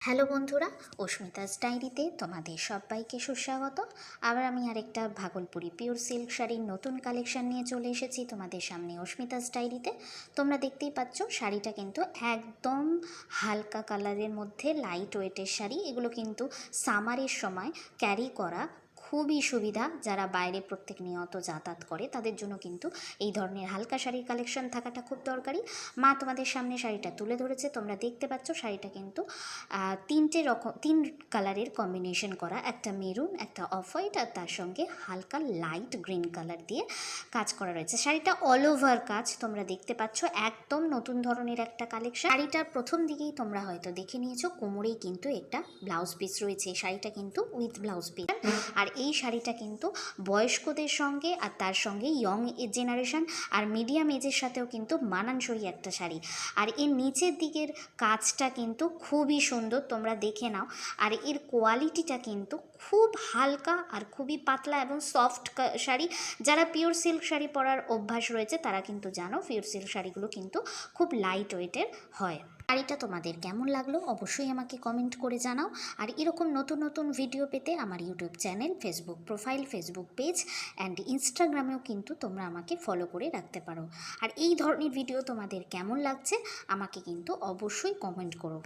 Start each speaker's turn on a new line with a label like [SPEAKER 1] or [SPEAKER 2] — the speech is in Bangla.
[SPEAKER 1] হ্যালো বন্ধুরা, অস্মিতাস ডায়েরিতে তোমাদের সবাইকে সুস্বাগত। আবার আমি আরেকটা ভাগলপুরি পিওর সিল্ক শাড়ির নতুন কালেকশন নিয়ে চলে এসেছি তোমাদের সামনে অস্মিতাস ডায়েরিতে। তোমরা দেখতেই পাচ্ছ শাড়িটা কিন্তু একদম হালকা কালারের মধ্যে লাইট ওয়েটের শাড়ি। এগুলো কিন্তু সামারের সময় ক্যারি করা খুবই সুবিধা। যারা বাইরে প্রত্যেক নিয়ত যাতায়াত করে তাদের জন্য কিন্তু এই ধরনের হালকা শাড়ির কালেকশন থাকাটা খুব দরকারি। মা তোমাদের সামনে শাড়িটা তুলে ধরেছে, তোমরা দেখতে পাচ্ছ শাড়িটা কিন্তু তিন কালারের কম্বিনেশন করা, একটা মেরুন, একটা অফ হোয়াইট আর তার সঙ্গে হালকা লাইট গ্রিন কালার দিয়ে কাজ করা রয়েছে। শাড়িটা অল ওভার কাজ তোমরা দেখতে পাচ্ছ, একদম নতুন ধরনের একটা কালেকশন। শাড়িটার প্রথম দিকেই তোমরা হয়তো দেখে নিয়েছো কোমরেই কিন্তু একটা ব্লাউজ পিস রয়েছে। শাড়িটা কিন্তু উইথ ব্লাউজ পিস। আর এই শাড়িটা কিন্তু বয়স্কদের সঙ্গে আর তার সঙ্গে ইয়ং জেনারেশন আর মিডিয়াম এজের সাথেও কিন্তু মানানসই একটা শাড়ি। আর এর নিচের দিকের কাজটা কিন্তু খুবই সুন্দর, তোমরা দেখে নাও। আর এর কোয়ালিটিটা কিন্তু খুব হালকা আর খুবই পাতলা এবং সফট শাড়ি। যারা পিওর সিল্ক শাড়ি পরার অভ্যাস রয়েছে তারা কিন্তু জানো পিওর সিল্ক শাড়িগুলো কিন্তু খুব লাইট ওয়েটের হয়। শাড়িটা তোমাদের কেমন লাগলো অবশ্যই আমাকে কমেন্ট করে জানাও। আর এরকম নতুন নতুন ভিডিও পেতে আমার YouTube channel, Facebook profile, Facebook page and ইনস্টাগ্রামেও কিন্তু তোমরা আমাকে ফলো করে রাখতে পারো। আর এই ধরনের ভিডিও তোমাদের কেমন লাগছে আমাকে কিন্তু অবশ্যই কমেন্ট করো।